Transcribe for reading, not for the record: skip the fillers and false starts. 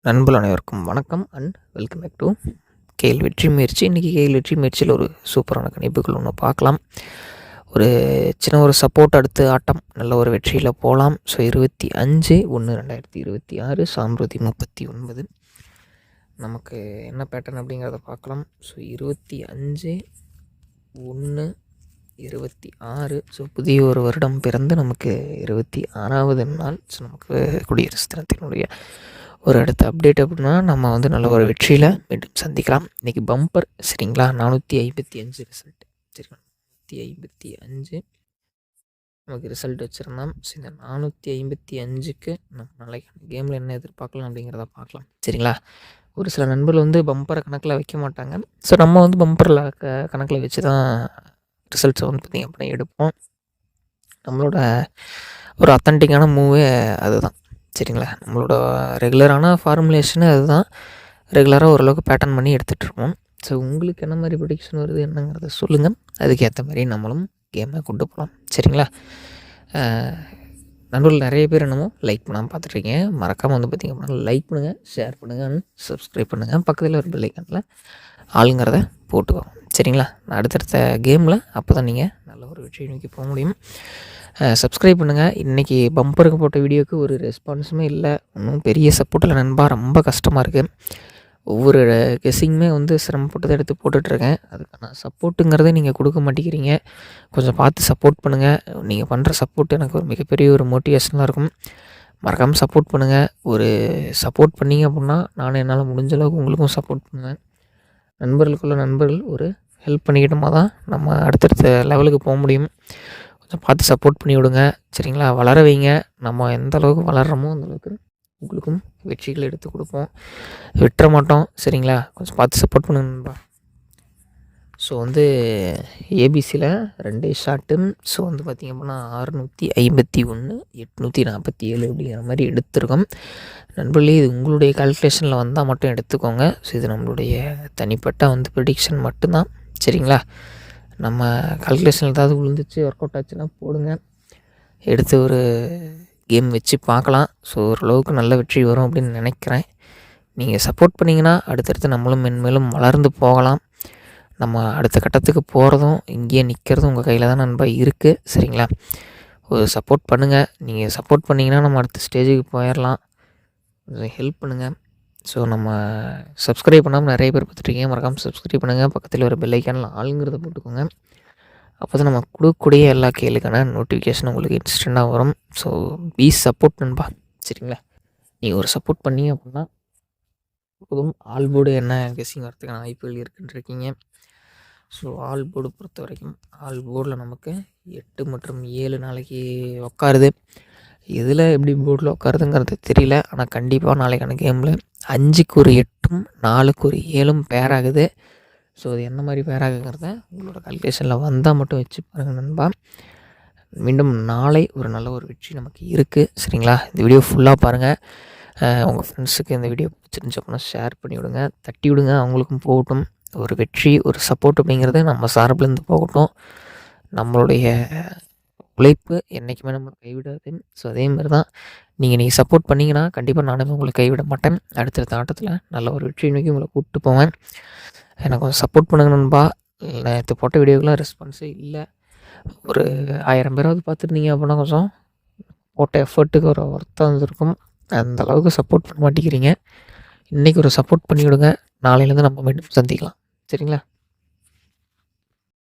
நண்பர்கள் அனைவருக்கும் வணக்கம் and welcome back to KL வெற்றி முயற்சி. இன்றைக்கி கேஎல் வெற்றி முயற்சியில் ஒரு சூப்பரான கணிப்புகள் ஒன்று பார்க்கலாம். ஒரு சின்ன ஒரு சப்போர்ட் அடுத்து ஆட்டம் நல்ல ஒரு வெற்றியில் போகலாம். ஸோ 25/1/2026 சாம்பிரதி 39 நமக்கு என்ன பேட்டர்ன் அப்படிங்கிறத பார்க்கலாம். ஸோ 25/1/26 ஸோ புதிய ஒரு வருடம் பிறந்து நமக்கு 26வது நாள். ஸோ நமக்கு குடியரசு தினத்தினுடைய ஒரு அடுத்த அப்டேட் அப்படின்னா நம்ம நல்ல ஒரு வெற்றியில் மீண்டும் சந்திக்கலாம். இன்றைக்கி பம்பர் சரிங்களா, 455 ரிசல்ட் சரிங்களா, 455 நமக்கு ரிசல்ட் வச்சுருந்தோம். ஸோ இந்த 455க்கு நம்ம நாளைக்கு கேமில் என்ன எதிர்பார்க்கலாம் அப்படிங்கிறத பார்க்கலாம் சரிங்களா. ஒரு சில நண்பர்கள் பம்பரை கணக்கில் வைக்க மாட்டாங்க. ஸோ நம்ம பம்பரில் கணக்கில் வச்சு தான் ரிசல்ட்ஸை பார்த்திங்க அப்படின்னா எடுப்போம். நம்மளோட ஒரு அத்தன்டிக்கான மூவே அதுதான் சரிங்களா. நம்மளோட ரெகுலரான ஃபார்முலேஷனு அதுதான். ரெகுலராக ஓரளவுக்கு பேட்டர்ன் பண்ணி எடுத்துகிட்ருப்போம். ஸோ உங்களுக்கு என்ன மாதிரி ப்ரொடிக்ஷன் வருது என்னங்கிறத சொல்லுங்கள். அதுக்கேற்ற மாதிரி நம்மளும் கேமை கொண்டு போகலாம் சரிங்களா. நண்பர்கள் நிறைய பேர் என்னமோ லைக் பண்ணாமல் பார்த்துட்ருக்கீங்க. மறக்காமல் பார்த்திங்க அப்படின்னா லைக் பண்ணுங்கள், ஷேர் பண்ணுங்கள், சப்ஸ்கிரைப் பண்ணுங்கள். பக்கத்தில் ஒரு பெல் ஐக்கானில் ஆளுங்கிறத போட்டுக்கோங்க சரிங்களா. அடுத்தடுத்த கேமில் அப்போ தான் நீங்கள் நல்ல ஒரு வெற்றியை நோக்கி போக முடியும். சப்ஸ்கிரைப் பண்ணுங்கள். இன்றைக்கி பம்பருக்கு போட்ட வீடியோவுக்கு ஒரு ரெஸ்பான்ஸுமே இல்லை. இன்னும் பெரிய சப்போர்ட்டில் நண்பா ரொம்ப கஷ்டமாக இருக்குது. ஒவ்வொரு கெஸ்ஸிங்குமே சிரமப்பட்டு தான் எடுத்து போட்டுட்ருக்கேன். அதுக்கான சப்போர்ட்டுங்கிறத நீங்கள் கொடுக்க மாட்டேங்கிறீங்க. கொஞ்சம் பார்த்து சப்போர்ட் பண்ணுங்கள். நீங்கள் பண்ணுற சப்போர்ட் எனக்கு ஒரு மிகப்பெரிய ஒரு மோட்டிவேஷனாக இருக்கும். மறக்காமல் சப்போர்ட் பண்ணுங்கள். ஒரு சப்போர்ட் பண்ணிங்க அப்படின்னா நானும் என்னால் முடிஞ்ச அளவுக்கு உங்களுக்கும் சப்போர்ட் பண்ணுவேன். நண்பர்களுக்குள்ள நண்பர்கள் ஒரு ஹெல்ப் பண்ணிக்கிட்டோமா தான் நம்ம அடுத்தடுத்த லெவலுக்கு போக முடியும். கொஞ்சம் பார்த்து சப்போர்ட் பண்ணி விடுங்க சரிங்களா. வளர வைங்க. நம்ம எந்த அளவுக்கு வளர்கிறோமோ அந்தளவுக்கு உங்களுக்கும் வெற்றிகள் எடுத்து கொடுப்போம். விட்டுற மாட்டோம் சரிங்களா. கொஞ்சம் பார்த்து சப்போர்ட் பண்ணுங்கப்பா. So ஏபிசியில் 2 shot. ஸோ பார்த்திங்க அப்படின்னா 651 847 அப்படிங்கிற மாதிரி எடுத்திருக்கோம். நண்பர்களே இது உங்களுடைய கால்குலேஷனில் வந்தால் மட்டும் எடுத்துக்கோங்க. ஸோ இது நம்மளுடைய தனிப்பட்ட ப்ரெடிக்ஷன் மட்டும்தான் சரிங்களா. நம்ம கால்குலேஷன் ஏதாவது விழுந்துச்சு ஒர்க் அவுட் ஆச்சுன்னா போடுங்க, எடுத்து ஒரு கேம் வச்சு பார்க்கலாம். ஸோ ஓரளவுக்கு நல்ல வெற்றி வரும் அப்படின்னு நினைக்கிறேன். நீங்கள் சப்போர்ட் பண்ணிங்கன்னா அடுத்தடுத்து நம்மளும் மென்மேலும் வளர்ந்து போகலாம். நம்ம அடுத்த கட்டத்துக்கு போகிறதும் இங்கேயே நிற்கிறதும் உங்கள் கையில் தான் நண்பா இருக்குது சரிங்களா. ஒரு சப்போர்ட் பண்ணுங்கள். நீங்கள் சப்போர்ட் பண்ணிங்கன்னா நம்ம அடுத்த ஸ்டேஜுக்கு போயிடலாம். கொஞ்சம் ஹெல்ப் பண்ணுங்கள். ஸோ நம்ம சப்ஸ்கிரைப் பண்ணாமல் நிறைய பேர் பார்த்துட்ருக்கீங்க. மறக்காமல் சப்ஸ்கிரைப் பண்ணுங்கள். பக்கத்தில் ஒரு பெல் ஐக்கானில் ஆளுங்கிறத போட்டுக்கோங்க. அப்போ தான் நம்ம கொடுக்கக்கூடிய எல்லா கேளுக்கான நோட்டிஃபிகேஷன் உங்களுக்கு இன்ஸ்டண்ட்டாக வரும். ஸோ சப்போர்ட் நண்பா சரிங்களா. நீங்கள் ஒரு சப்போர்ட் பண்ணீங்க அப்படின்னா போதும். ஆல் போர்டு என்ன கெஸ்ஸிங் வரதுக்கான வாய்ப்புகள் இருக்குன்ட்ருக்கீங்க. ஸோ ஆல் போர்டு பொறுத்த வரைக்கும் ஆல் போர்டில் நமக்கு 8 மற்றும் 7 நாளைக்கு உட்காருது. எதில் எப்படி போர்டில் உட்காருதுங்கிறது தெரியல. ஆனால் கண்டிப்பாக நாளைக்கான கேமில் 5க்கு ஒரு 8ம் 4க்கு ஒரு 7ம் பேர் ஆகுது. ஸோ அது என்ன மாதிரி பேர் ஆகுங்கிறத உங்களோட கால்குலேஷனில் வந்தால் மட்டும் வச்சு பாருங்கள் நண்பா. மீண்டும் நாளை ஒரு நல்ல ஒரு வெற்றி நமக்கு இருக்குது சரிங்களா. இந்த வீடியோ ஃபுல்லாக பாருங்கள். உங்கள் ஃப்ரெண்ட்ஸுக்கு இந்த வீடியோ பிடிச்சிருந்துச்சு அப்படின்னா ஷேர் பண்ணி விடுங்க, தட்டி விடுங்க, அவங்களுக்கும் போகட்டும். ஒரு வெற்றி ஒரு சப்போர்ட் அப்படிங்கிறது நம்ம சார்பிலேருந்து போகட்டும். நம்மளுடைய உழைப்பு என்றைக்குமே நம்ம கைவிடாது. ஸோ அதேமாதிரி தான் நீங்கள் சப்போர்ட் பண்ணிங்கன்னா கண்டிப்பாக நானுமே உங்களை கைவிட மாட்டேன். அடுத்தடுத்த ஆட்டத்தில் நல்ல ஒரு வெற்றி நோக்கி உங்களை கூப்பிட்டு போவேன். எனக்கு கொஞ்சம் சப்போர்ட் பண்ணுங்க நண்பா. நேற்று போட்ட வீடியோக்கெலாம் ரெஸ்பான்ஸே இல்லை. ஒரு 1000 பேராவது பார்த்துருந்தீங்க அப்படின்னா கொஞ்சம் போட்ட எஃபர்ட்டுக்கு ஒரு ஒர்த்தாக இருந்திருக்கும். அந்த அளவுக்கு சப்போர்ட் பண்ண மாட்டேங்கிறீங்க. இன்றைக்கி ஒரு சப்போர்ட் பண்ணி விடுங்க. நாளையிலேருந்து நம்ம மீண்டும் சந்திக்கலாம் சரிங்களா.